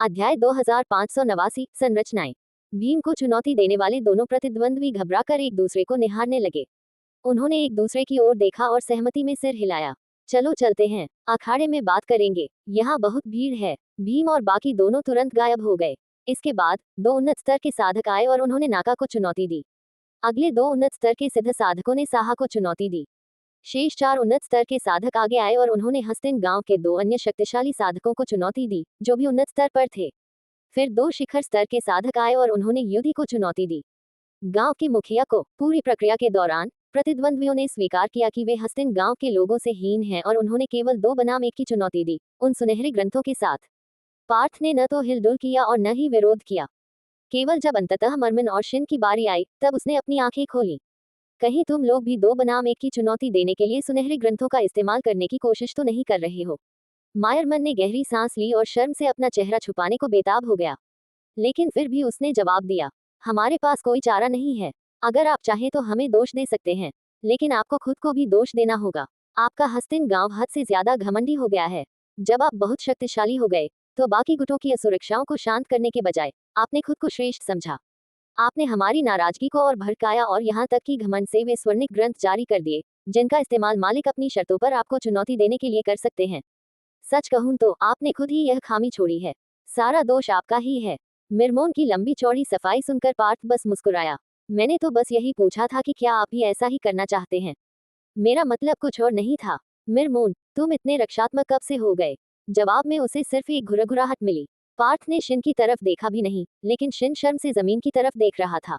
अध्याय 2589 संरचनाएं। भीम को चुनौती देने वाले दोनों प्रतिद्वंद्वी घबराकर एक दूसरे को निहारने लगे। उन्होंने एक दूसरे की ओर देखा और सहमति में सिर हिलाया। चलो चलते हैं, अखाड़े में बात करेंगे, यहाँ बहुत भीड़ है। भीम और बाकी दोनों तुरंत गायब हो गए। इसके बाद दो उन्नत स्तर के साधक आए और उन्होंने नाका को चुनौती दी। अगले दो उन्नत स्तर के सिद्ध साधकों ने साहा को चुनौती दी। शेष चार उन्नत स्तर के साधक आगे आए और उन्होंने हस्तिन गांव के दो अन्य शक्तिशाली साधकों को चुनौती दी, जो भी उन्नत स्तर पर थे। फिर दो शिखर स्तर के साधक आए और उन्होंने युद्धि को चुनौती दी। गांव के मुखिया को पूरी प्रक्रिया के दौरान प्रतिद्वंद्वियों ने स्वीकार किया कि वे हस्तिन गांव के लोगों से हीन हैं और उन्होंने केवल दो बनाम एक की चुनौती दी, उन सुनहरे ग्रंथों के साथ। पार्थ ने न तो हिलडुल किया और न ही विरोध किया। केवल जब अंततः मर्मन और शिन की बारी आई, तब उसने अपनी आंखें खोली। कहीं तुम लोग भी दो बनाम एक की चुनौती देने के लिए सुनहरे ग्रंथों का इस्तेमाल करने की कोशिश तो नहीं कर रहे हो? मायरमन ने गहरी सांस ली और शर्म से अपना चेहरा छुपाने को बेताब हो गया। लेकिन फिर भी उसने जवाब दिया, हमारे पास कोई चारा नहीं है। अगर आप चाहें तो हमें दोष दे सकते हैं, लेकिन आपको खुद को भी दोष देना होगा। आपका हस्तिन गांव हद से ज्यादा घमंडी हो गया है। जब आप बहुत शक्तिशाली हो गए, तो बाकी गुटों की असुरक्षाओं को शांत करने के बजाय आपने खुद को श्रेष्ठ समझा। आपने हमारी नाराजगी को और भड़काया और यहाँ तक कि घमंड से वे स्वर्णिक ग्रंथ जारी कर दिए, जिनका इस्तेमाल मालिक अपनी शर्तों पर आपको चुनौती देने के लिए कर सकते हैं। सच कहूं तो आपने खुद ही यह खामी छोड़ी है। सारा दोष आपका ही है। मिर्मोन की लंबी चौड़ी सफाई सुनकर पार्थ बस मुस्कुराया। मैंने तो बस यही पूछा था कि क्या आप भी ऐसा ही करना चाहते हैं। मेरा मतलब कुछ और नहीं था। मिर्मोन, तुम इतने रक्षात्मक कब से हो गए? जवाब में उसे सिर्फ एक घुरघुराहट मिली। पार्थ ने शिन की तरफ देखा भी नहीं, लेकिन शिन शर्म से जमीन की तरफ देख रहा था।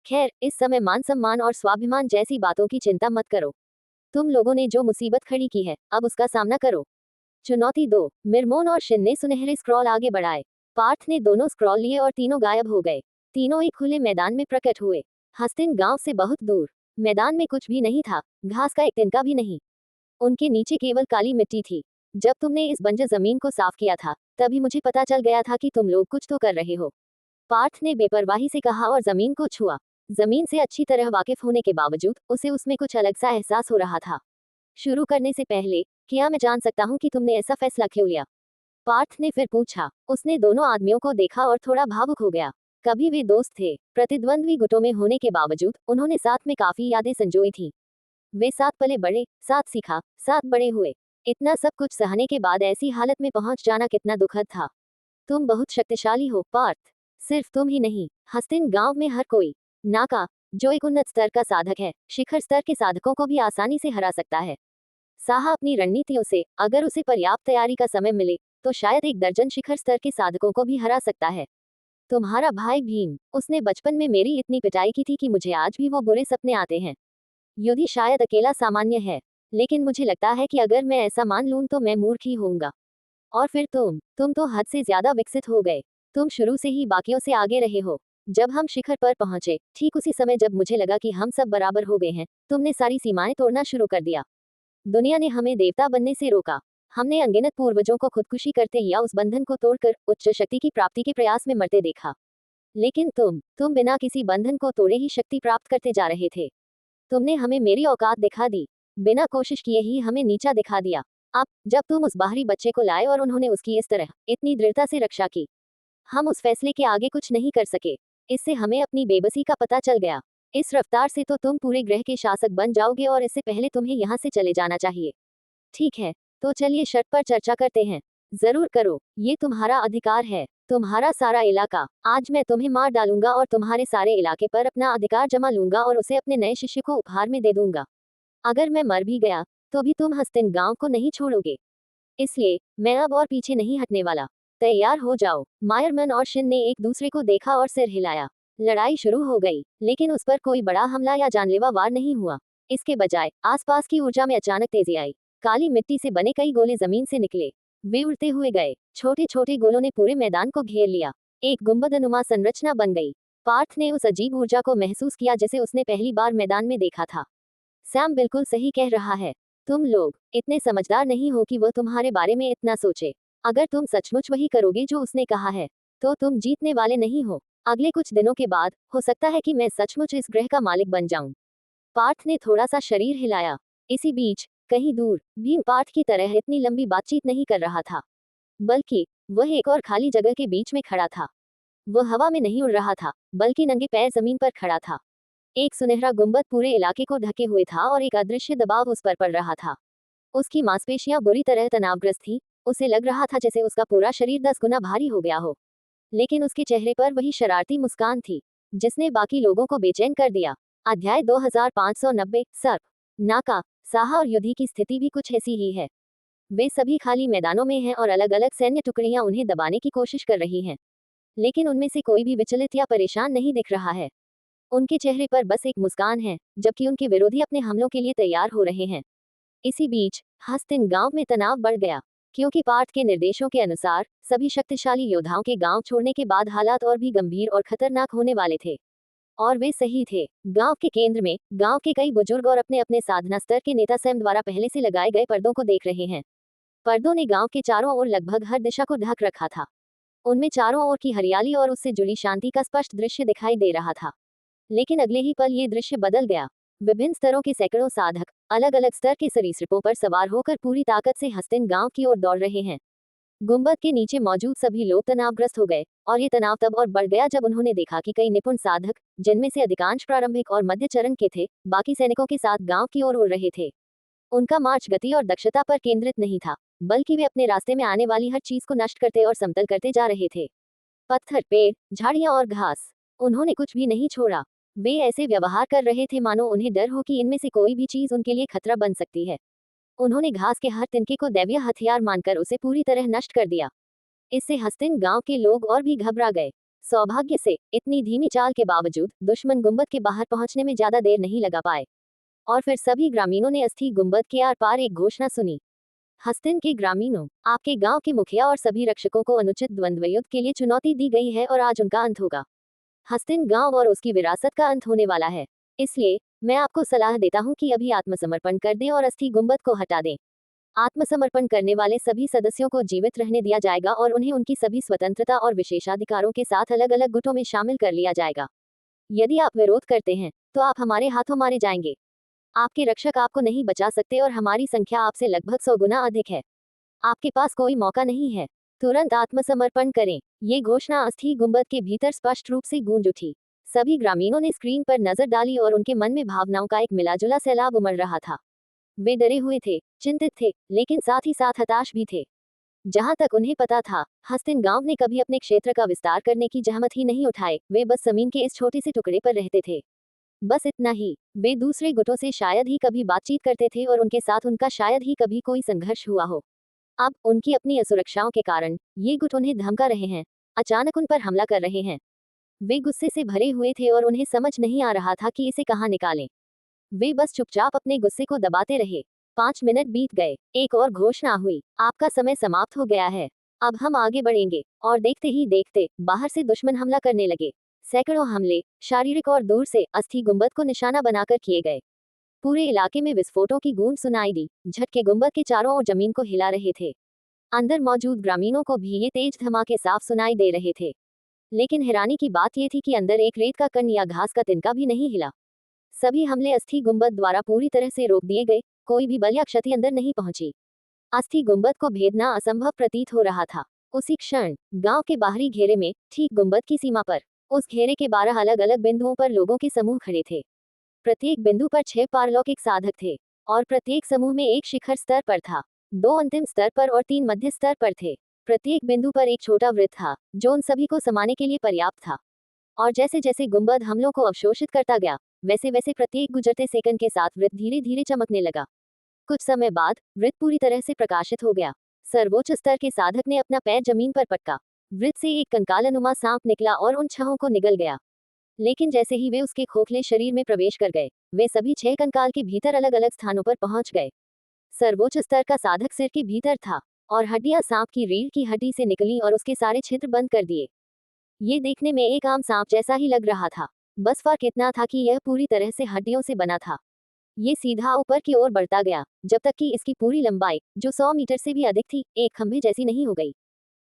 खैर, इस समय मान सम्मान और स्वाभिमान जैसी बातों की चिंता मत करो। तुम लोगों ने जो मुसीबत खड़ी की है, अब उसका सामना करो। चुनौती दो। मिर्मोन और शिन ने सुनहरे स्क्रॉल आगे बढ़ाए। पार्थ ने दोनों स्क्रॉल लिए और तीनों गायब हो गए। तीनों एक खुले मैदान में प्रकट हुए। हस्तिन गांव से बहुत दूर। मैदान में कुछ भी नहीं था, घास का एक तिनका भी नहीं। उनके नीचे केवल काली मिट्टी थी। जब तुमने इस बंजर जमीन को साफ किया था, तभी मुझे पता चल गया था कि तुम लोग कुछ तो कर रहे हो। पार्थ ने बेपरवाही से कहा और जमीन को छुआ। जमीन से अच्छी तरह वाकिफ होने के बावजूद उसे उसमें कुछ अलग सा एहसास हो रहा था। शुरू करने से पहले, क्या मैं जान सकता हूँ कि तुमने ऐसा फैसला क्यों लिया? पार्थ ने फिर पूछा। उसने दोनों आदमियों को देखा और थोड़ा भावुक हो गया। कभी वे दोस्त थे, प्रतिद्वंद्वी गुटों में होने के बावजूद उन्होंने साथ में काफी यादें संजोई थी। वे साथ पले बड़े, साथ सीखा, साथ बड़े हुए। इतना सब कुछ सहने के बाद ऐसी हालत में पहुंच जाना कितना दुखद था। तुम बहुत शक्तिशाली हो पार्थ। सिर्फ तुम ही नहीं, हस्तिन गांव में हर कोई। नाका, जो एक उन्नत स्तर का साधक है, शिखर स्तर के साधकों को भी आसानी से हरा सकता है। साहा अपनी रणनीतियों से, अगर उसे पर्याप्त तैयारी का समय मिले, तो शायद एक दर्जन शिखर स्तर के साधकों को भी हरा सकता है। तुम्हारा भाई भीम, उसने बचपन में मेरी इतनी पिटाई की थी कि मुझे आज भी वो बुरे सपने आते हैं। युद्धि शायद अकेला सामान्य है, लेकिन मुझे लगता है कि अगर मैं ऐसा मान लूं तो मैं मूर्ख ही होऊंगा। और फिर तुम तो हद से ज्यादा विकसित हो गए। तुम शुरू से ही बाकियों से आगे रहे हो। जब हम शिखर पर पहुंचे, ठीक उसी समय जब मुझे लगा कि हम सब बराबर हो गए हैं, तुमने सारी सीमाएं तोड़ना शुरू कर दिया। दुनिया ने हमें देवता बनने से रोका। हमने अनगिनत पूर्वजों को खुदकुशी करते या उस बंधन को तोड़कर उच्च शक्ति की प्राप्ति के प्रयास में मरते देखा। लेकिन तुम बिना किसी बंधन को तोड़े ही शक्ति प्राप्त करते जा रहे थे। तुमने हमें मेरी औकात दिखा दी। बिना कोशिश किए ही हमें नीचा दिखा दिया। अब जब तुम उस बाहरी बच्चे को लाए और उन्होंने उसकी इस तरह इतनी दृढ़ता से रक्षा की, हम उस फैसले के आगे कुछ नहीं कर सके। इससे हमें अपनी बेबसी का पता चल गया। इस रफ्तार से तो तुम पूरे ग्रह के शासक बन जाओगे और इससे पहले तुम्हें यहाँ से चले जाना चाहिए। ठीक है, तो चलिए शर्त पर चर्चा करते हैं। जरूर करो, ये तुम्हारा अधिकार है। तुम्हारा सारा इलाका, आज मैं तुम्हें मार डालूंगा और तुम्हारे सारे इलाके पर अपना अधिकार जमा लूंगा और उसे अपने नए शिष्य को उपहार में दे दूंगा। अगर मैं मर भी गया, तो भी तुम हस्तिन गांव को नहीं छोड़ोगे। इसलिए मैं अब और पीछे नहीं हटने वाला। तैयार हो जाओ। मायरमन और शिन ने एक दूसरे को देखा और सिर हिलाया। लड़ाई शुरू हो गई, लेकिन उस पर कोई बड़ा हमला या जानलेवा वार नहीं हुआ। इसके बजाय आसपास की ऊर्जा में अचानक तेजी आई। काली मिट्टी से बने कई गोले जमीन से निकले। वे उड़ते हुए गए। छोटे छोटे गोलों ने पूरे मैदान को घेर लिया। एक गुंबदनुमा संरचना बन गई। पार्थ ने उस अजीब ऊर्जा को महसूस किया जिसे उसने पहली बार मैदान में देखा था। सैम बिल्कुल सही कह रहा है। तुम लोग इतने समझदार नहीं हो कि वह तुम्हारे बारे में इतना सोचे। अगर तुम सचमुच वही करोगे जो उसने कहा है, तो तुम जीतने वाले नहीं हो। अगले कुछ दिनों के बाद हो सकता है कि मैं सचमुच इस ग्रह का मालिक बन जाऊं। पार्थ ने थोड़ा सा शरीर हिलाया। इसी बीच कहीं दूर भीम पार्थ की तरह इतनी लंबी बातचीत नहीं कर रहा था, बल्कि वह एक और खाली जगह के बीच में खड़ा था। वह हवा में नहीं उड़ रहा था, बल्कि नंगे पैर जमीन पर खड़ा था। एक सुनहरा गुंबद पूरे इलाके को ढके हुए था और एक अदृश्य दबाव उस पर पड़ रहा था। उसकी मांसपेशियां बुरी तरह तनावग्रस्त थी। उसे लग रहा था जैसे उसका पूरा शरीर 10 गुना भारी हो गया हो। लेकिन उसके चेहरे पर वही शरारती मुस्कान थी, जिसने बाकी लोगों को बेचैन कर दिया। अध्याय 2590 सर्प। नाका, साहा और युद्धि की स्थिति भी कुछ ऐसी ही है। वे सभी खाली मैदानों में हैं और अलग अलग सैन्य टुकड़ियां उन्हें दबाने की कोशिश कर रही हैं। लेकिन उनमें से कोई भी विचलित या परेशान नहीं दिख रहा है। उनके चेहरे पर बस एक मुस्कान है, जबकि उनके विरोधी अपने हमलों के लिए तैयार हो रहे हैं। इसी बीच हस्तिन गांव में तनाव बढ़ गया, क्योंकि पार्थ के निर्देशों के अनुसार सभी शक्तिशाली योद्धाओं के गांव छोड़ने के बाद हालात और भी गंभीर और खतरनाक होने वाले थे। और वे सही थे। गांव के केंद्र में गांव के कई बुजुर्ग और अपने अपने साधना स्तर के नेता स्वयं द्वारा पहले से लगाए गए पर्दों को देख रहे हैं। पर्दों ने गांव के चारों ओर लगभग हर दिशा को ढक रखा था। उनमें चारों ओर की हरियाली और उससे जुड़ी शांति का स्पष्ट दृश्य दिखाई दे रहा था। लेकिन अगले ही पल ये दृश्य बदल गया। विभिन्न स्तरों के सैकड़ों साधक अलग अलग स्तर के सरीसृपों पर सवार होकर पूरी ताकत से हस्तिन गांव की ओर दौड़ रहे हैं। गुंबद के नीचे मौजूद सभी लोग तनावग्रस्त हो गए, और ये तनाव तब और बढ़ गया जब उन्होंने देखा कि कई निपुण साधक, जिनमें से अधिकांश प्रारंभिक और मध्य चरण के थे, बाकी सैनिकों के साथ गांव की ओर उड़ रहे थे। उनका मार्च गति और दक्षता पर केंद्रित नहीं था, बल्कि वे अपने रास्ते में आने वाली हर चीज को नष्ट करते और समतल करते जा रहे थे। पत्थर, पेड़, झाड़ियां और घास, उन्होंने कुछ भी नहीं छोड़ा। वे ऐसे व्यवहार कर रहे थे मानो उन्हें डर हो कि इनमें से कोई भी चीज उनके लिए खतरा बन सकती है। उन्होंने घास के हर तिनके को दैवीय हथियार मानकर उसे पूरी तरह नष्ट कर दिया। इससे हस्तिन गांव के लोग और भी घबरा गए। सौभाग्य से इतनी धीमी चाल के बावजूद दुश्मन गुंबद के बाहर पहुंचने में ज्यादा देर नहीं लगा पाए। और फिर सभी ग्रामीणों ने अस्थि गुंबद के आर पार एक घोषणा सुनी। हस्तिन के ग्रामीणों, आपके गांव के मुखिया और सभी रक्षकों को अनुचित द्वंद्व युद्ध के लिए चुनौती दी गई है और आज उनका अंत होगा। हस्तिन गांव और उसकी विरासत का अंत होने वाला है। इसलिए मैं आपको सलाह देता हूं कि अभी आत्मसमर्पण कर दें और अस्थि गुंबद को हटा दें। आत्मसमर्पण करने वाले सभी सदस्यों को जीवित रहने दिया जाएगा और उन्हें उनकी सभी स्वतंत्रता और विशेषाधिकारों के साथ अलग अलग गुटों में शामिल कर लिया जाएगा। यदि आप विरोध करते हैं तो आप हमारे हाथों मारे जाएंगे। आपके रक्षक आपको नहीं बचा सकते और हमारी संख्या आपसे लगभग 100 गुना अधिक है। आपके पास कोई मौका नहीं है। तुरंत आत्मसमर्पण करें। ये घोषणा अस्थि गुंबद के भीतर स्पष्ट रूप से गूंज उठी। सभी ग्रामीणों ने स्क्रीन पर नजर डाली और उनके मन में भावनाओं का एक मिलाजुला सैलाब उमड़ रहा था। वे डरे हुए थे, चिंतित थे, लेकिन साथ ही साथ हताश भी थे। जहां तक उन्हें पता था, हस्तिन गांव ने कभी अपने क्षेत्र का विस्तार करने की जहमत ही नहीं उठाए। वे बस जमीन के इस छोटे से टुकड़े पर रहते थे। बस इतना ही। वे दूसरे गुटों से शायद ही कभी बातचीत करते थे और उनके साथ उनका शायद ही कभी कोई संघर्ष हुआ हो। अब उनकी अपनी असुरक्षाओं के कारण ये गुट उन्हें धमका रहे हैं, अचानक उन पर हमला कर रहे हैं। वे गुस्से से भरे हुए थे और उन्हें समझ नहीं आ रहा था कि इसे कहाँ निकालें। वे बस चुपचाप अपने गुस्से को दबाते रहे। 5 मिनट बीत गए। एक और घोषणा हुई, आपका समय समाप्त हो गया है। अब हम आगे बढ़ेंगे। और देखते ही देखते बाहर से दुश्मन हमला करने लगे। सैकड़ों हमले, शारीरिक और दूर से, अस्थि गुंबद को निशाना बनाकर किए गए। पूरे इलाके में विस्फोटों की गूंज सुनाई दी। झटके गुंबद के चारों ओर जमीन को हिला रहे थे। अंदर मौजूद ग्रामीणों को भी ये तेज धमाके साफ सुनाई दे रहे थे। लेकिन हैरानी की बात यह थी कि अंदर एक रेत का कण या घास का तिनका भी नहीं हिला। सभी हमले अस्थि गुंबद द्वारा पूरी तरह से रोक दिए गए। कोई भी बल या क्षति अंदर नहीं पहुंची। अस्थि गुंबद को भेदना असंभव प्रतीत हो रहा था। उसी क्षण गांव के बाहरी घेरे में, ठीक गुंबद की सीमा पर, उस घेरे के 12 अलग अलग बिंदुओं पर लोगों के समूह खड़े थे। प्रत्येक बिंदु पर 6 पारलौकिक साधक थे, और प्रत्येक समूह में एक शिखर स्तर पर था, 2 अंतिम स्तर पर और 3 मध्य स्तर पर थे। प्रत्येक बिंदु पर एक छोटा वृत्त था, जो उन सभी को समाने के लिए पर्याप्त था। और जैसे जैसे गुंबद हमलों को अवशोषित करता गया, वैसे वैसे प्रत्येक गुजरते सेकंड के साथ वृत्त धीरे धीरे चमकने लगा। कुछ समय बाद वृत्त पूरी तरह से प्रकाशित हो गया। सर्वोच्च स्तर के साधक ने अपना पैर जमीन पर पटका। वृत्त से एक कंकालनुमा सांप निकला और उन 6 को निगल गया। लेकिन जैसे ही वे उसके खोखले शरीर में प्रवेश कर गए, वे सभी 6 कंकाल के भीतर अलग अलग स्थानों पर पहुंच गए। सर्वोच्च स्तर का साधक सिर के भीतर था, और हड्डियां सांप की रीढ़ की हड्डी से निकली और उसके सारे छिद्र बंद कर दिए। ये देखने में एक आम सांप जैसा ही लग रहा था, बस फर्क इतना था कि यह पूरी तरह से हड्डियों से बना था। ये सीधा ऊपर की ओर बढ़ता गया, जब तक कि इसकी पूरी लंबाई, जो 100 मीटर से भी अधिक थी, एक खंभे जैसी नहीं हो गई।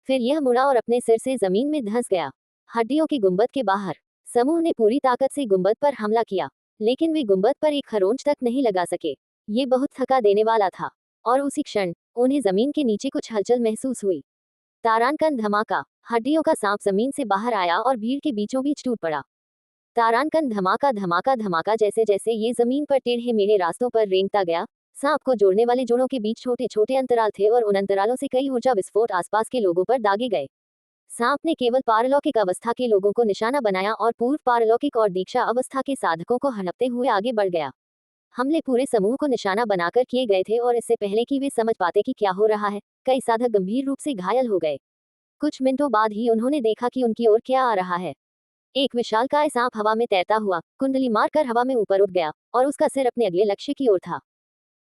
फिर यह मुड़ा और अपने सिर से जमीन में धंस गया। हड्डियों के गुंबद के बाहर समूह ने पूरी ताकत से गुंबद पर हमला किया, लेकिन वे गुंबद पर एक खरोंच तक नहीं लगा सके। ये बहुत थका देने वाला था। और उसी क्षण उन्हें जमीन के नीचे कुछ हलचल महसूस हुई। तारानकन धमाका। हड्डियों का सांप जमीन से बाहर आया और भीड़ के बीचों बीच टूट पड़ा। तारानकन धमाका धमाका धमाका। जैसे जैसे ये जमीन पर टेढ़े मेढ़े रास्तों पर रेंगता गया, सांप को जोड़ने वाले जोड़ों के बीच छोटे छोटे अंतराल थे और उन अंतरालों से कई ऊर्जा विस्फोट आसपास के लोगों पर दागे गए। सांप ने केवल पारलौकिक अवस्था के लोगों को निशाना बनाया और पूर्व पारलौकिक और दीक्षा अवस्था के साधकों को हड़पते हुए आगे बढ़ गया। हमले पूरे समूह को निशाना बनाकर किए गए थे और इससे पहले कि वे समझ पाते कि क्या हो रहा है, कई साधक गंभीर रूप से घायल हो गए। कुछ मिनटों बाद ही उन्होंने देखा कि उनकी ओर क्या आ रहा है। एक विशालकाय सांप हवा में तैरता हुआ कुंडली मारकर हवा में ऊपर उठ गया और उसका सिर अपने अगले लक्ष्य की ओर था।